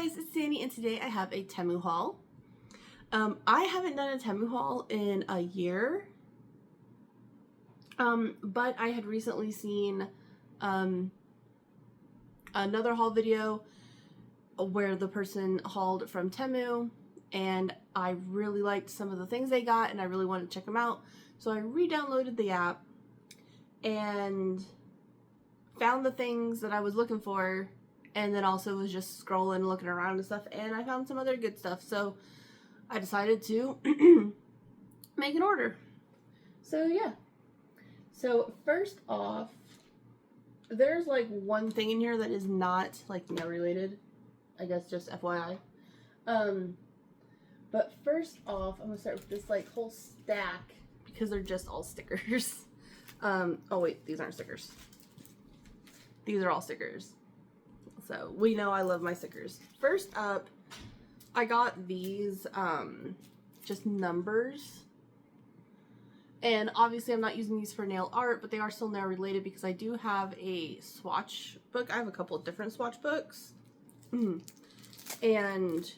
guys, it's Sandy, and today I have a temu haul. I haven't done a temu haul in a year, but I had recently seen another haul video where the person hauled from Temu, and I really liked some of the things they got, and I really wanted to check them out. So I re-downloaded the app and found the things that I was looking for, and then also was just scrolling, looking around and stuff, and I found some other good stuff. So I decided to make an order. So yeah. So first off, there's like one thing in here that is not like nail related. I guess just FYI. But first off, I'm gonna start with this like whole stack because they're just all stickers. Oh wait, these aren't stickers. These are all stickers. So we know I love my stickers. First up, I got these just numbers. And obviously I'm not using these for nail art, but they are still nail related because I do have a swatch book. I have a couple of different swatch books. And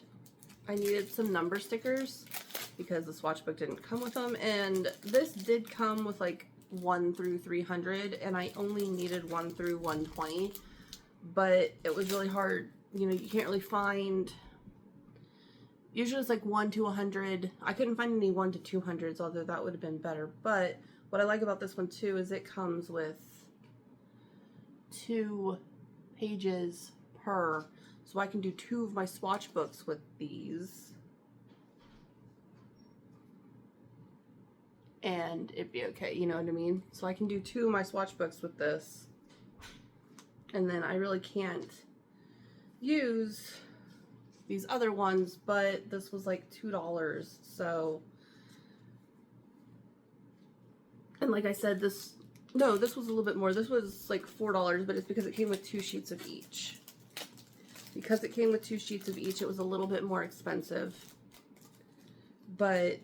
I needed some number stickers because the swatch book didn't come with them. And this did come with like 1 through 300, and I only needed 1 through 120. But it was really hard. You know, you can't really find... Usually it's like 1 to 100. I couldn't find any 1 to 200s, although that would have been better. But what I like about this one too is it comes with 2 pages per. So I can do 2 of my swatch books with these. And it'd be okay, you know what I mean? So I can do 2 of my swatch books with this. And then I really can't use these other ones, but this was like $2, so. And like I said, this was a little bit more. This was like $4, but it's because it came with 2 sheets of each. Because it came with 2 sheets of each, it was a little bit more expensive. But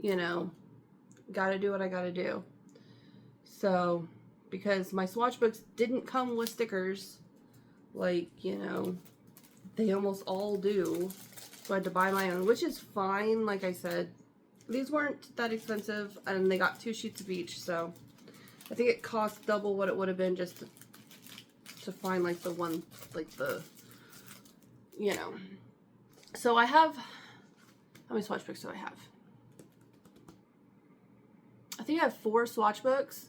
you know, gotta do what I gotta do. So, because my swatch books didn't come with stickers, like, you know, they almost all do. So I had to buy my own, which is fine. Like I said, these weren't that expensive, and they got 2 sheets of each, so I think it cost double what it would have been just to find like the one, like the, you know. So I have, how many swatch books do I have? I think I have 4 swatch books.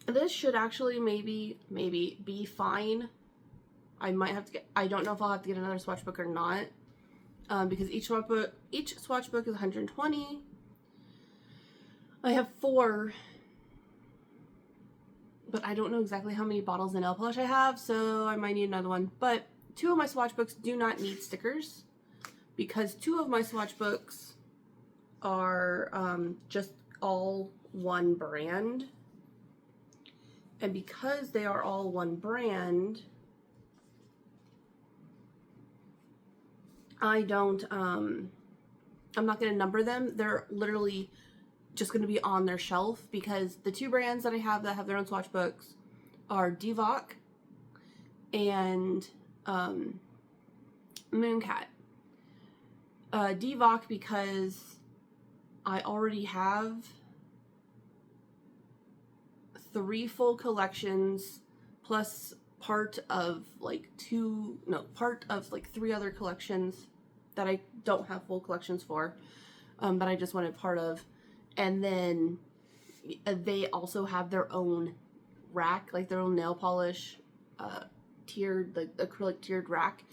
This should actually maybe be fine. I might have to get, I don't know if I'll have to get another swatch book or not. Because each swatch book is 120. I have 4, but I don't know exactly how many bottles of nail polish I have, so I might need another one. But 2 of my swatch books do not need stickers because 2 of my swatch books are just all one brand. And because they are all one brand, I'm not going to number them. They're literally just going to be on their shelf because the 2 brands that I have that have their own swatch books are Divock and Mooncat. Divock because I already have 3 full collections plus part of like 3 other collections that I don't have full collections for, but I just wanted part of. And then they also have their own rack, like their own nail polish tiered, like acrylic tiered rack.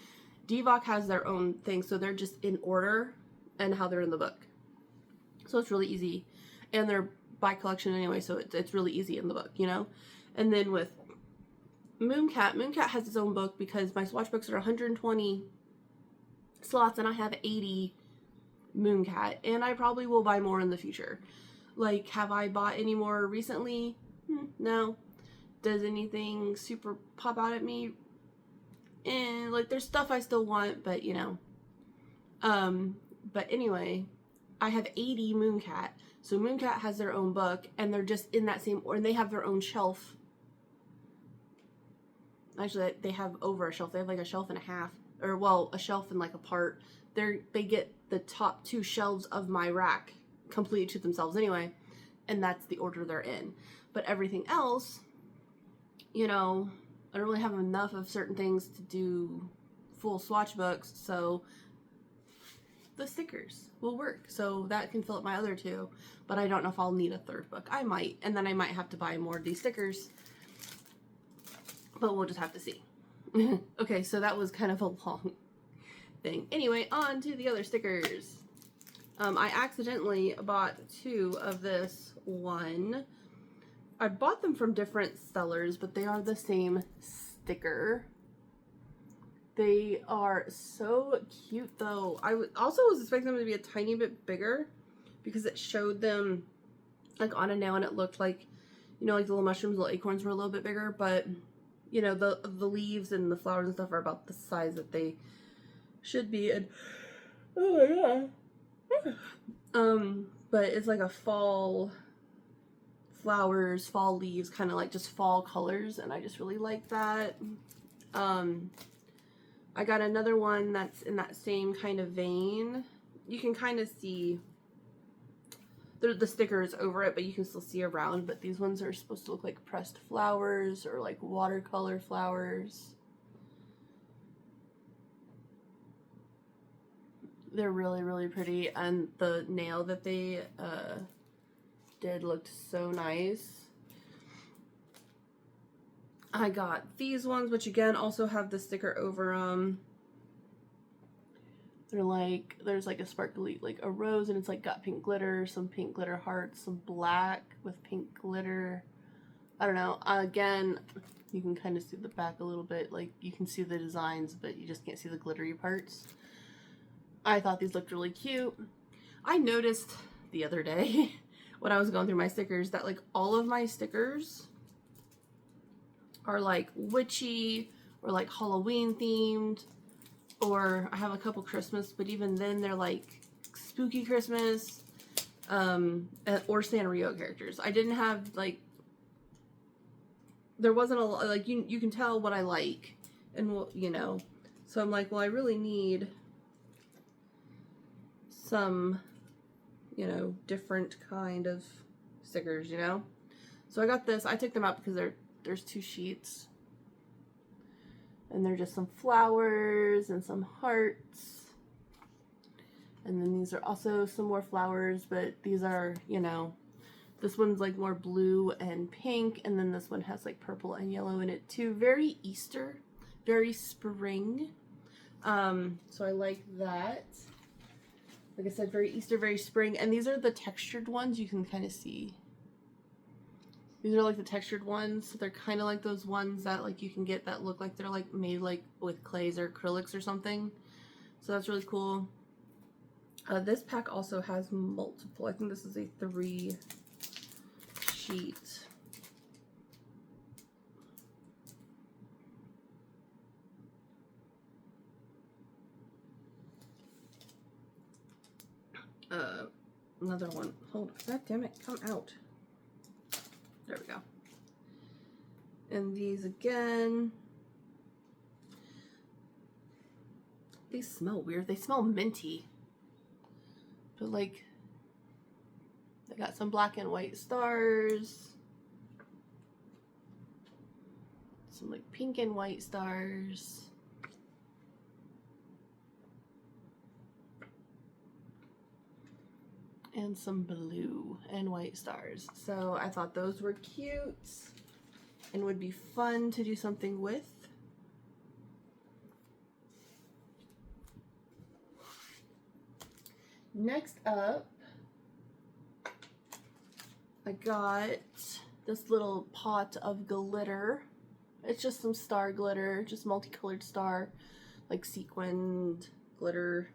Divock has their own thing, so they're just in order and how they're in the book. So it's really easy, and they're by collection anyway, so it's really easy in the book, you know. And then with Mooncat has its own book because my swatch books are 120 slots and I have 80 Mooncat, and I probably will buy more in the future. Like, have I bought any more recently? No. Does anything super pop out at me? Like, there's stuff I still want, but you know. But anyway, I have 80 Mooncat. So Mooncat has their own book, and they're just in that same order, and they have their own shelf Actually, they have over a shelf. They have like a shelf and a half, or well, a shelf and like a part. They get the top 2 shelves of my rack completely to themselves anyway, and that's the order they're in. But everything else, you know, I don't really have enough of certain things to do full swatch books, so the stickers will work. So that can fill up my other 2, but I don't know if I'll need a 3rd book. I might, and then I might have to buy more of these stickers, but we'll just have to see. Okay, so that was kind of a long thing. Anyway, on to the other stickers. I accidentally bought 2 of this one. I bought them from different sellers, but they are the same sticker. They are so cute though. I also was expecting them to be a tiny bit bigger because it showed them like on a nail and it looked like, you know, like the little mushrooms, little acorns were a little bit bigger, but you know, the leaves and the flowers and stuff are about the size that they should be. And oh my god. But it's like a fall flowers, fall leaves, kind of like just fall colors, and I just really like that. I got another one that's in that same kind of vein. You can kind of see the stickers over it, but you can still see around. But these ones are supposed to look like pressed flowers or like watercolor flowers. They're really, really pretty, and the nail that they did looked so nice. I got these ones, which again also have the sticker over them. They're like, there's like a sparkly, like a rose, and it's like got pink glitter, some pink glitter hearts, some black with pink glitter. I don't know. Again, you can kind of see the back a little bit. Like you can see the designs, but you just can't see the glittery parts. I thought these looked really cute. I noticed the other day when I was going through my stickers that like all of my stickers are like witchy or like Halloween themed, or I have a couple Christmas, but even then they're like spooky Christmas or Sanrio characters. I didn't have like, there wasn't a lot, like you can tell what I like, and you know, so I'm like, well, I really need some, you know, different kind of stickers, you know. So I got this. I took them out because there's 2 sheets, and they're just some flowers and some hearts, and then these are also some more flowers, but these are, you know, this one's like more blue and pink, and then this one has like purple and yellow in it too. Very Easter, very spring. So I like that. Like I said, very Easter, very spring. And these are the textured ones. You can kind of see. These are like the textured ones. So they're kind of like those ones that like you can get that look like they're like made like with clays or acrylics or something. So that's really cool. This pack also has multiple. I think this is a 3 sheet. Another one. Hold on. God damn it. Come out. There we go. And these again. These smell weird. They smell minty. But like, they got some black and white stars. Some like pink and white stars. And some blue and white stars. So I thought those were cute and would be fun to do something with. Next up, I got this little pot of glitter. It's just some star glitter, just multicolored star, like sequined glitter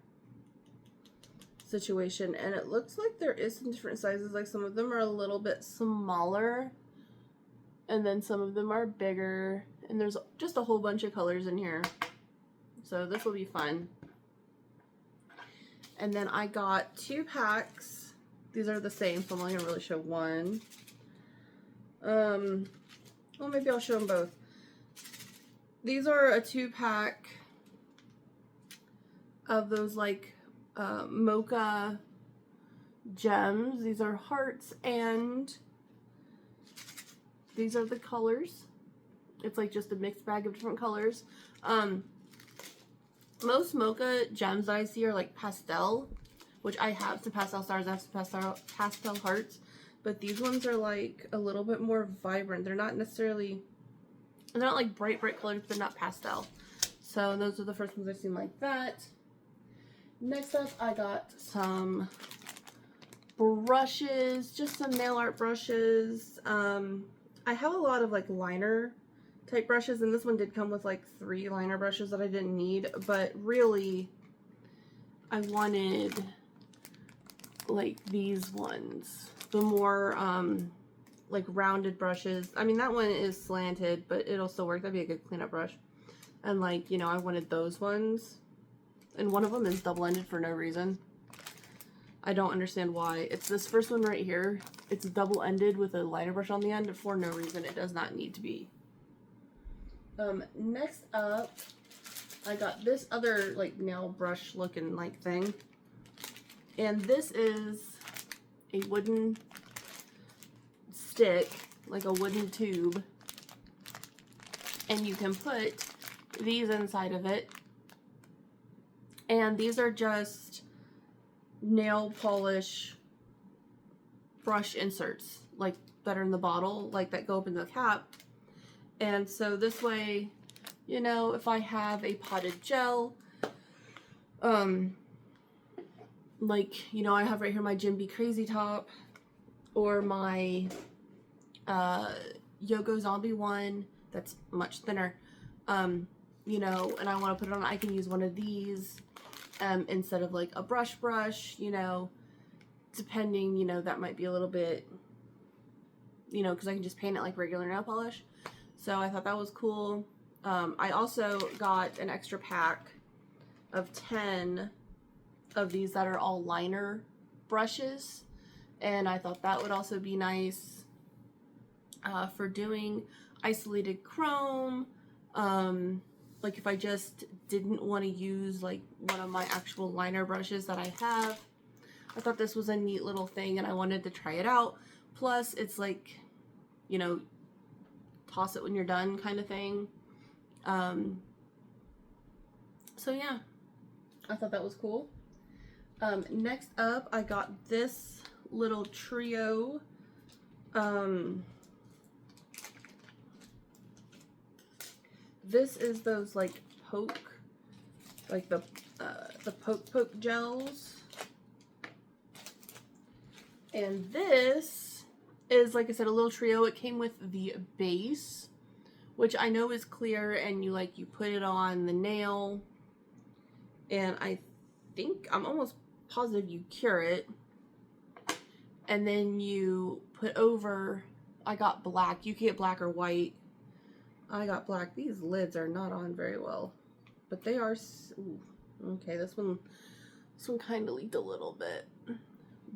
situation, and it looks like there is some different sizes. Like some of them are a little bit smaller, and then some of them are bigger, and there's just a whole bunch of colors in here, so this will be fun. And then I got 2 packs. These are the same, so I'm only gonna really show one. Well, maybe I'll show them both. These are a 2-pack of those like mocha gems. These are hearts and these are the colors. It's like just a mixed bag of different colors. Most mocha gems that I see are like pastel, which I have some pastel stars, I have some pastel hearts, but these ones are like a little bit more vibrant. They're not necessarily, they're not like bright colors, but they're not pastel. So those are the first ones I've seen like that. Next up, I got some brushes, just some nail art brushes. I have a lot of like liner type brushes, and this one did come with like 3 liner brushes that I didn't need, but really I wanted like these ones, the more like rounded brushes. I mean, that one is slanted, but it'll still work. That'd be a good cleanup brush. And like, you know, I wanted those ones, and one of them is double-ended for no reason. I don't understand why. It's this first one right here. It's double-ended with a liner brush on the end for no reason. It does not need to be. Next up, I got this other like nail brush looking like thing. And this is a wooden stick, like a wooden tube. And you can put these inside of it. And these are just nail polish brush inserts, like that are in the bottle, like that go up in the cap. And so this way, you know, if I have a potted gel, like, you know, I have right here my Jim Be Crazy top, or my Yogo Zombie one that's much thinner, you know, and I want to put it on, I can use one of these instead of like a brush, you know, depending, you know, that might be a little bit, you know, because I can just paint it like regular nail polish. So I thought that was cool. I also got an extra pack of 10 of these that are all liner brushes, and I thought that would also be nice for doing isolated chrome. Like if I just didn't want to use like one of my actual liner brushes that I have, I thought this was a neat little thing and I wanted to try it out. Plus it's like, you know, toss it when you're done kind of thing. So yeah, I thought that was cool. Next up, I got this little trio. This is those like poke, like the poke gels. And this is, like I said, a little trio. It came with the base, which I know is clear, and you put it on the nail, and I think, I'm almost positive you cure it, and then you put over, I got black, you can get black or white, I got black. These lids are not on very well, but they are, ooh, okay, this one kind of leaked a little bit,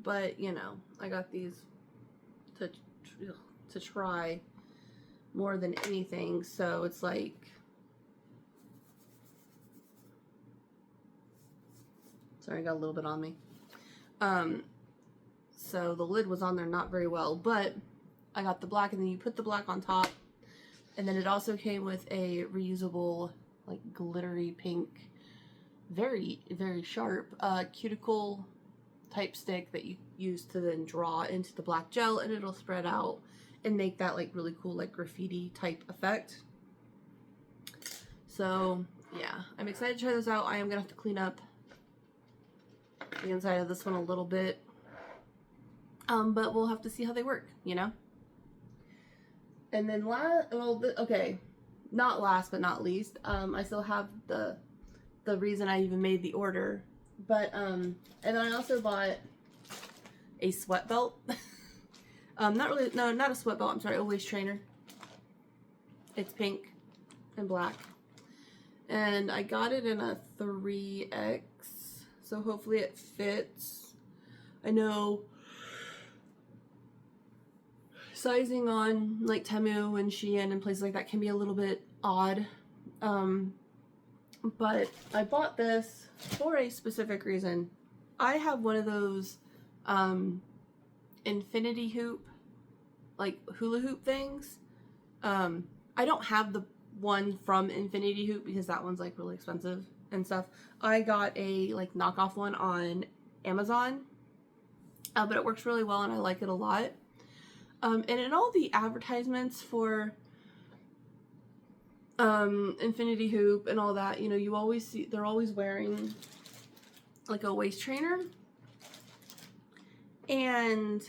but you know, I got these to try more than anything. So it's like, sorry, I got a little bit on me. So the lid was on there not very well, but I got the black, and then you put the black on top, and then it also came with a reusable, like, glittery pink, very, very sharp cuticle type stick that you use to then draw into the black gel, and it'll spread out and make that like really cool like graffiti type effect. So yeah, I'm excited to try this out. I am gonna have to clean up the inside of this one a little bit, but we'll have to see how they work, you know. And then okay, not last but not least, I still have the reason I even made the order, but and then I also bought a sweat belt. Not a sweat belt, I'm sorry, a waist trainer. It's pink and black, and I got it in a 3X, so hopefully it fits. I know sizing on like Temu and Shein and places like that can be a little bit odd, But I bought this for a specific reason. I have one of those infinity hoop, like hula hoop things. I don't have the one from Infinity Hoop because that one's like really expensive and stuff. I got a like knockoff one on Amazon, but it works really well and I like it a lot. And in all the advertisements for Infinity Hoop and all that, you know, you always see they're always wearing like a waist trainer, and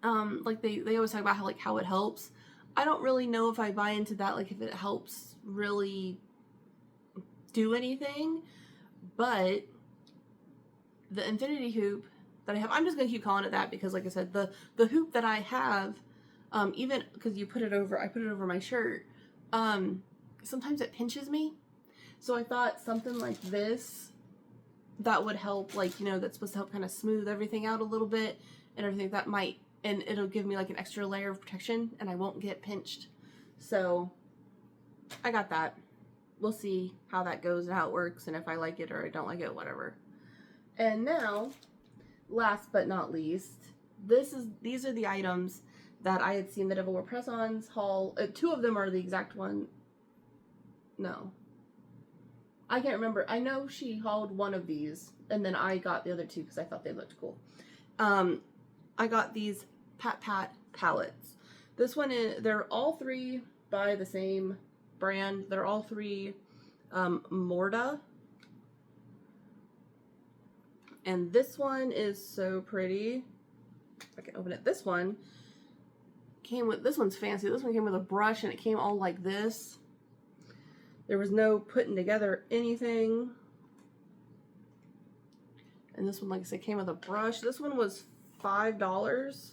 like they always talk about how it helps. I don't really know if I buy into that, like if it helps really do anything, but the Infinity Hoop that I have, I'm just gonna keep calling it that because, like I said, the hoop that I have, even because I put it over my shirt, sometimes it pinches me. So I thought something like this that would help, like, you know, that's supposed to help kind of smooth everything out a little bit and everything that might, and it'll give me like an extra layer of protection and I won't get pinched. So I got that. We'll see how that goes and how it works and if I like it or I don't like it, whatever. And now, last but not least, these are the items that I had seen the Devil Wear Press-Ons haul. Two of them are the exact one. No. I can't remember. I know she hauled one of these, and then I got the other two because I thought they looked cool. I got these Pat palettes. This one is, they're all three by the same brand. They're all three Morta. And this one is so pretty. I can open it. This one came with, this one's fancy. This one came with a brush and it came all like this. There was no putting together anything. And this one, like I said, came with a brush. This one was $5,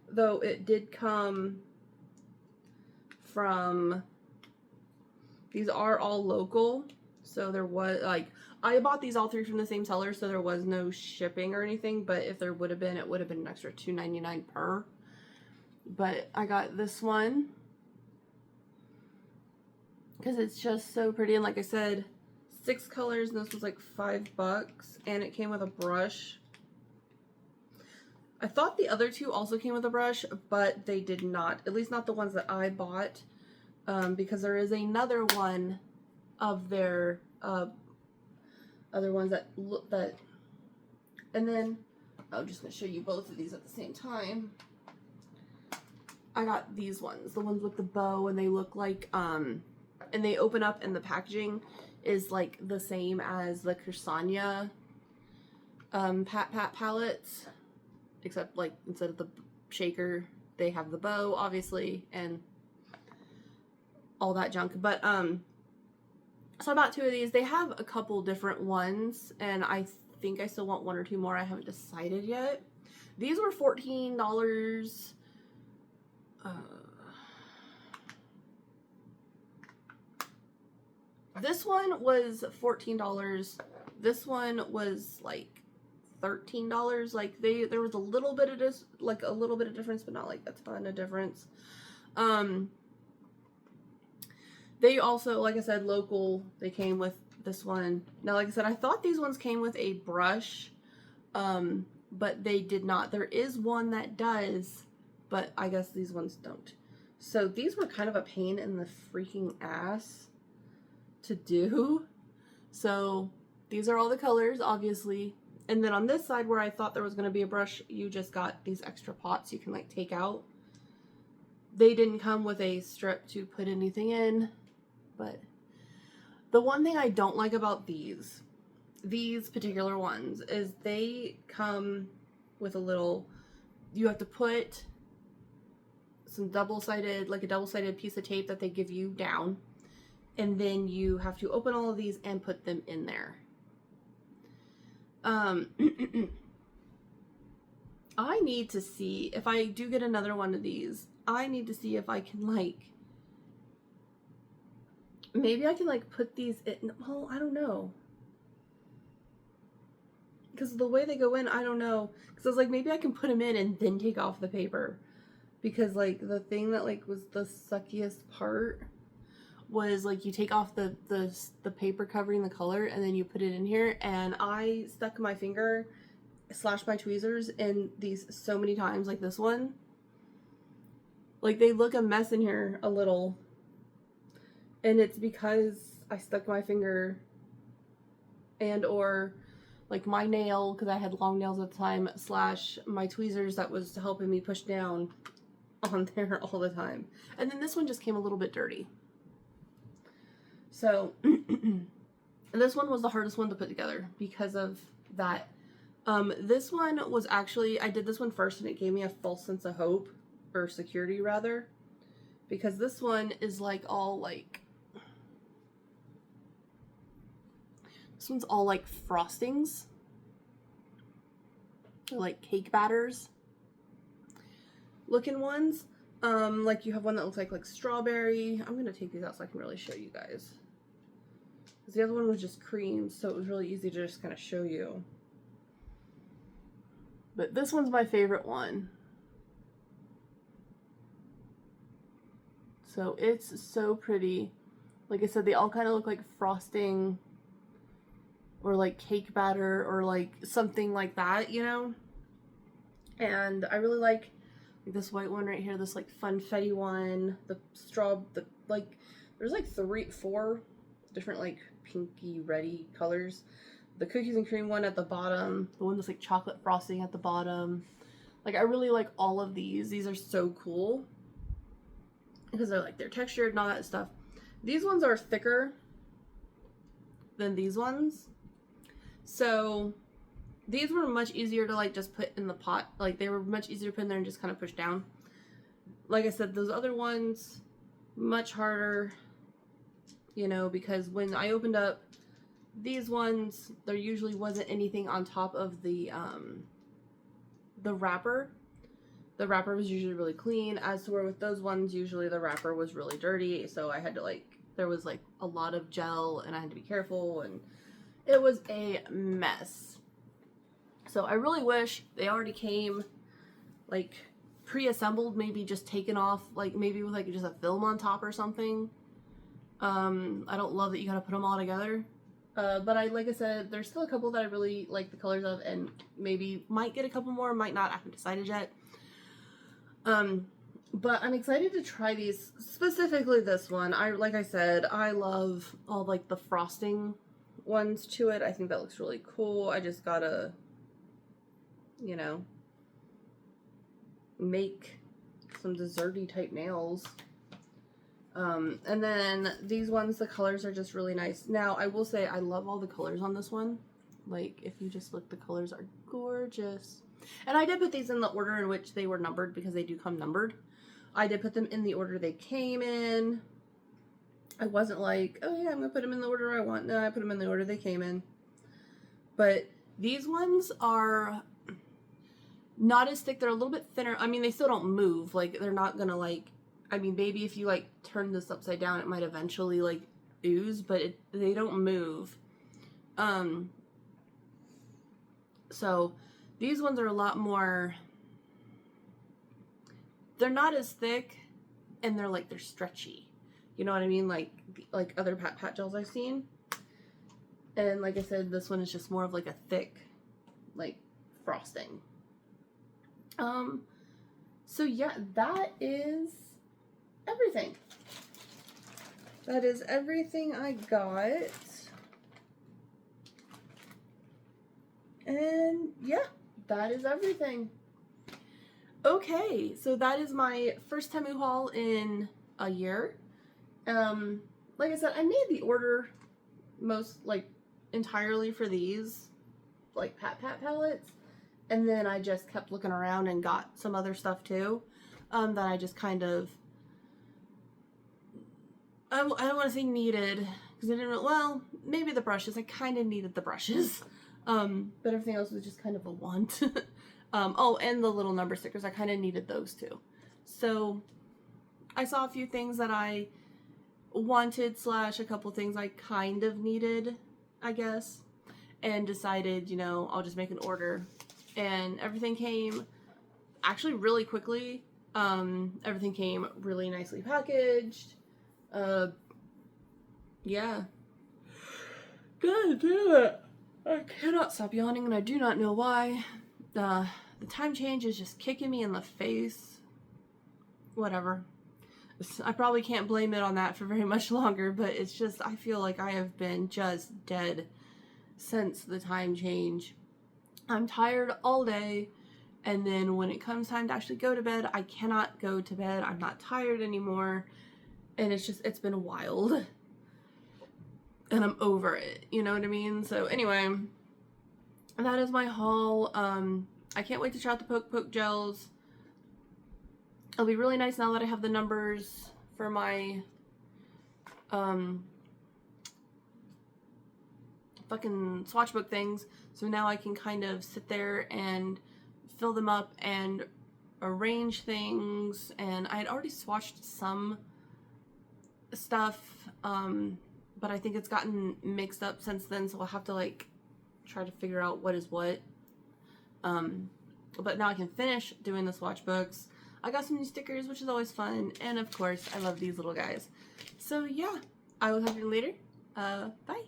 though it did come from, these are all local. So there was, like, I bought these all three from the same seller, so there was no shipping or anything, but if there would have been, it would have been an extra $2.99 per. But I got this one because it's just so pretty, and like I said, 6 colors, and this was like $5, and it came with a brush. I thought the other two also came with a brush, but they did not, at least not the ones that I bought, because there is another one of their other ones that look that, and then I'm just going to show you both of these at the same time. I got these ones, the ones with the bow, and they look like, and they open up, and the packaging is like the same as the Ksania Pat palettes, except like instead of the shaker, they have the bow, obviously, and all that junk. But so I bought 2 of these. They have a couple different ones, and I think I still want 1 or 2 more. I haven't decided yet. These were $14. This one was $14. This one was like $13. Like there was a little bit of this, like a little bit of difference, but not like a ton of difference. They also, like I said, local, they came with this one. Now, like I said, I thought these ones came with a brush, but they did not. There is one that does, but I guess these ones don't. So these were kind of a pain in the freaking ass to do. So these are all the colors, obviously. And then on this side where I thought there was going to be a brush, you just got these extra pots you can like take out. They didn't come with a strip to put anything in. But the one thing I don't like about these particular ones is they come with a little, you have to put some double-sided, like a double-sided piece of tape that they give you down, and then you have to open all of these and put them in there. I need to see, if I do get another one of these, I need to see if I can like, maybe I can like put these in, well, I don't know. Because the way they go in, I don't know. Because I was like, maybe I can put them in and then take off the paper. Because like the thing that like was the suckiest part, was like you take off the paper covering the color and then you put it in here, and I stuck my finger / my tweezers in these so many times, like this one. Like they look a mess in here a little, and it's because I stuck my finger and or like my nail, because I had long nails at the time, / my tweezers that was helping me push down on there all the time. And then this one just came a little bit dirty. So this one was the hardest one to put together because of that. This one was actually, I did this one first and it gave me a false sense of hope, or security rather, because this one is like all like, this one's all like frostings, like cake batters looking ones. Like you have one that looks like strawberry. I'm gonna take these out so I can really show you guys, because the other one was just cream, so it was really easy to just kind of show you. But this one's my favorite one. So it's so pretty. Like I said, they all kind of look like frosting or like cake batter or like something like that, you know? And I really like this white one right here, this like funfetti one, the like, there's like 4 different like pinky reddy colors. The cookies and cream one at the bottom, the one that's like chocolate frosting at the bottom. Like I really like all of these. These are so cool because they're textured and all that stuff. These ones are thicker than these ones. So these were much easier to like just put in the pot. Like they were much easier to put in there and just kind of push down. Like I said, those other ones, much harder, you know, because when I opened up these ones, there usually wasn't anything on top of the wrapper. The wrapper was usually really clean, as to where with those ones, usually the wrapper was really dirty. So I had to like, there was like a lot of gel and I had to be careful, and it was a mess. So I really wish they already came like pre-assembled, maybe just taken off, like maybe with like just a film on top or something. I don't love that you gotta put them all together. But like I said, there's still a couple that I really like the colors of, and maybe might get a couple more, might not, I haven't decided yet. But I'm excited to try these, specifically this one. Like I said, I love all like the frosting ones to it. I think that looks really cool. I just gotta, you know, make some desserty type nails. And then these ones, the colors are just really nice. Now, I will say I love all the colors on this one. Like, if you just look, the colors are gorgeous. And I did put these in the order in which they were numbered, because they do come numbered. I did put them in the order they came in. I wasn't like, oh yeah, I'm gonna put them in the order I want. No, I put them in the order they came in. But these ones are not as thick. They're a little bit thinner. I mean, they still don't move. Like, they're not gonna like, I mean, maybe if you like turn this upside down, it might eventually like ooze, but they don't move. So these ones are a lot more, they're not as thick, and they're stretchy. You know what I mean? Like other pat gels I've seen. And like I said, this one is just more of like a thick, like frosting. So yeah, that is everything. That is everything I got. And yeah, that is everything. Okay, so that is my first Temu haul in a year. Like I said, I made the order entirely for these like pat palettes, and then I just kept looking around and got some other stuff too, that I just kind of, I don't want to say needed, because I didn't, well, maybe the brushes, I kind of needed the brushes, but everything else was just kind of a want. Oh, and the little number stickers, I kind of needed those too. So I saw a few things that I wanted / a couple things I kind of needed, I guess, and decided, you know, I'll just make an order. And everything came actually really quickly. Everything came really nicely packaged. yeah. God damn it. I cannot stop yawning, and I do not know why. The time change is just kicking me in the face. Whatever. I probably can't blame it on that for very much longer, but it's just, I feel like I have been just dead since the time change. I'm tired all day, and then when it comes time to actually go to bed, I cannot go to bed. I'm not tired anymore, and it's been wild. And I'm over it, you know what I mean? So anyway, that is my haul. I can't wait to try out the Poke gels. It'll be really nice now that I have the numbers for my fucking swatchbook things. So now I can kind of sit there and fill them up and arrange things. And I had already swatched some stuff, but I think it's gotten mixed up since then, so I'll have to like try to figure out what is what. But now I can finish doing the swatch books. I got some new stickers, which is always fun, and of course I love these little guys. So yeah, I will talk to you later. Bye.